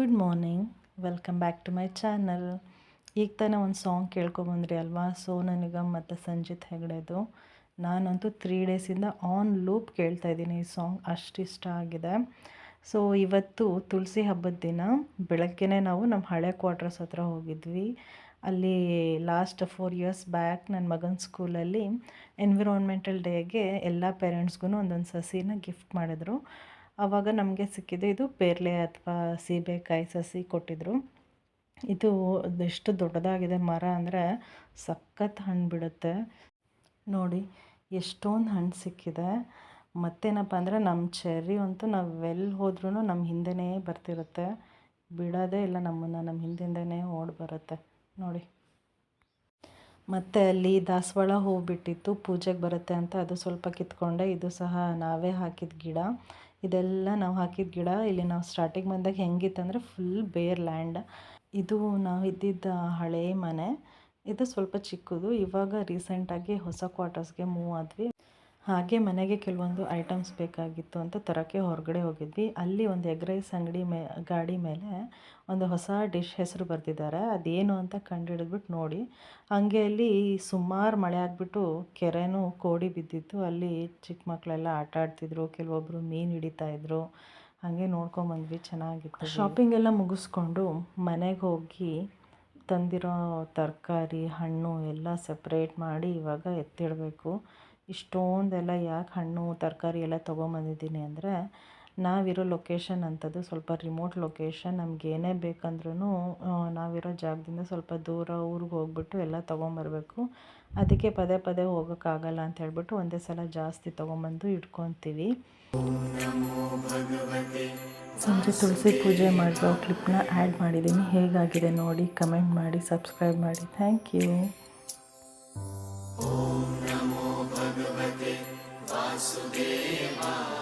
Good morning, welcome back to my channel. ಈಗ ತಾನೇ ಒಂದು ಸಾಂಗ್ ಕೇಳ್ಕೊಬಂದ್ರಿ ಅಲ್ವಾ, ಸೋನು ನಿಗಮ್ ಮತ್ತು ಸಂಜಿತ್ ಹೆಗ್ಡೆದು. ನಾನಂತೂ 3 ಡೇಸಿಂದ ಆನ್ ಲೂಪ್ ಕೇಳ್ತಾ ಇದ್ದೀನಿ ಈ ಸಾಂಗ್, ಅಷ್ಟು ಇಷ್ಟ ಆಗಿದೆ. ಸೊ ಇವತ್ತು ತುಳಸಿ ಹಬ್ಬದ ದಿನ ಬೆಳಗ್ಗೆನೇ ನಾವು ನಮ್ಮ ಹಳೆ ಕ್ವಾರ್ಟರ್ಸ್ ಹತ್ರ ಹೋಗಿದ್ವಿ. ಅಲ್ಲಿ ಲಾಸ್ಟ್ 4 ಇಯರ್ಸ್ ಬ್ಯಾಕ್ ನನ್ನ ಮಗನ ಸ್ಕೂಲಲ್ಲಿ ಎನ್ವಿರಾನ್ಮೆಂಟಲ್ ಡೇಗೆ ಎಲ್ಲ ಪೇರೆಂಟ್ಸ್ಗೂ ಒಂದೊಂದು ಸಸಿನ ಗಿಫ್ಟ್ ಮಾಡಿದ್ರು. ಆವಾಗ ನಮಗೆ ಸಿಕ್ಕಿದ್ದು ಇದು ಪೇರ್ಲೆ ಅಥವಾ ಸೀಬೆಕಾಯಿ ಸಸಿ ಕೊಟ್ಟಿದ್ದರು. ಇದು ಎಷ್ಟು ದೊಡ್ಡದಾಗಿದೆ ಮರ ಅಂದರೆ ಸಖತ್ ಹಣ್ಣು ಬಿಡುತ್ತೆ ನೋಡಿ. ಎಷ್ಟೊಂದು ಹಣ್ಣು ಸಿಕ್ಕಿದೆ. ಮತ್ತೇನಪ್ಪ ಅಂದರೆ ನಮ್ಮ ಚೆರ್ರಿ ಅಂತೂ ನಾವು ಎಲ್ಲಿ ಹೋದ್ರೂ ನಮ್ಮ ಹಿಂದೆಯೇ ಬರ್ತಿರುತ್ತೆ, ಬಿಡೋದೇ ಇಲ್ಲ ನಮ್ಮನ್ನು, ನಮ್ಮ ಹಿಂದಿಂದನೇ ಓಡಿ ಬರುತ್ತೆ ನೋಡಿ. ಮತ್ತು ಅಲ್ಲಿ ದಾಸವಾಳ ಹೂವು ಬಿಟ್ಟಿತ್ತು, ಪೂಜೆಗೆ ಬರುತ್ತೆ ಅಂತ ಅದು ಸ್ವಲ್ಪ ಕಿತ್ಕೊಂಡೆ. ಇದು ಸಹ ನಾವೇ ಹಾಕಿದ ಗಿಡ. ಇದೆಲ್ಲ ನಾವು ಹಾಕಿದ ಗಿಡ. ಇಲ್ಲಿ ನಾವು ಸ್ಟಾರ್ಟಿಂಗ್ ಬಂದಾಗ ಹೆಂಗಿತ್ತಂದರೆ ಫುಲ್ ಬೇರ್ ಲ್ಯಾಂಡ್. ಇದು ನಾವು ಇದ್ದಿದ್ದ ಹಳೇ ಮನೆ. ಇದು ಸ್ವಲ್ಪ ಚಿಕ್ಕದು. ಇವಾಗ ರೀಸೆಂಟಾಗಿ ಹೊಸ ಕ್ವಾರ್ಟರ್ಸ್ಗೆ ಮೂವ್ ಆದ್ವಿ. ಹಾಗೆ ಮನೆಗೆ ಕೆಲವೊಂದು ಐಟಮ್ಸ್ ಬೇಕಾಗಿತ್ತು ಅಂತ ತರೋಕ್ಕೆ ಹೊರಗಡೆ ಹೋಗಿದ್ವಿ. ಅಲ್ಲಿ ಒಂದು ಎಗ್ ರೈಸ್ ಅಂಗಡಿ ಗಾಡಿ ಮೇಲೆ ಒಂದು ಹೊಸ ಡಿಶ್ ಹೆಸರು ಬರೆದಿದ್ದಾರೆ. ಅದೇನು ಅಂತ ಕಂಡುಹಿಡಿದ್ಬಿಟ್ಟು ನೋಡಿ. ಹಾಗೆ ಅಲ್ಲಿ ಸುಮಾರು ಮಳೆ ಆಗಿಬಿಟ್ಟು ಕೆರೆನೂ ಕೋಡಿ ಬಿದ್ದಿತ್ತು. ಅಲ್ಲಿ ಚಿಕ್ಕ ಮಕ್ಕಳೆಲ್ಲ ಆಟ ಆಡ್ತಿದ್ರು, ಕೆಲವೊಬ್ಬರು ಮೀನು ಹಿಡಿತಾಯಿದ್ರು. ಹಾಗೆ ನೋಡ್ಕೊಂಬಂದ್ವಿ, ಚೆನ್ನಾಗಿತ್ತು. ಶಾಪಿಂಗ್ ಎಲ್ಲ ಮುಗಿಸ್ಕೊಂಡು ಮನೆಗೆ ಹೋಗಿ ತಂದಿರೋ ತರಕಾರಿ ಹಣ್ಣು ಎಲ್ಲ ಸಪ್ರೇಟ್ ಮಾಡಿ ಇವಾಗ ಎತ್ತಿಡಬೇಕು. ಇಷ್ಟೊಂದೆಲ್ಲ ಯಾಕೆ ಹಣ್ಣು ತರಕಾರಿ ಎಲ್ಲ ತೊಗೊಂಬಂದಿದ್ದೀನಿ ಅಂದರೆ, ನಾವಿರೋ ಲೊಕೇಶನ್ ಅಂಥದ್ದು ಸ್ವಲ್ಪ ರಿಮೋಟ್ ಲೊಕೇಶನ್. ನಮ್ಗೆ ಏನೇ ಬೇಕಂದ್ರೂ ನಾವಿರೋ ಜಾಗದಿಂದ ಸ್ವಲ್ಪ ದೂರ ಊರಿಗೆ ಹೋಗ್ಬಿಟ್ಟು ಎಲ್ಲ ತೊಗೊಂಬರ್ಬೇಕು. ಅದಕ್ಕೆ ಪದೇ ಪದೇ ಹೋಗೋಕ್ಕಾಗಲ್ಲ ಅಂತ ಹೇಳ್ಬಿಟ್ಟು ಒಂದೇ ಸಲ ಜಾಸ್ತಿ ತೊಗೊಂಬಂದು ಇಟ್ಕೊತೀವಿ. ಸಂಜೆ ತುಳಸಿ ಪೂಜೆ ಮಾಡಿರೋ ಕ್ಲಿಪ್ನ ಆ್ಯಡ್ ಮಾಡಿದ್ದೀನಿ. ಹೇಗಾಗಿದೆ ನೋಡಿ, ಕಮೆಂಟ್ ಮಾಡಿ, ಸಬ್ಸ್ಕ್ರೈಬ್ ಮಾಡಿ. Thank you. ಓಂ ನಮೋ ಭಗವತೆ ವಾಸುದೇವಾಯ.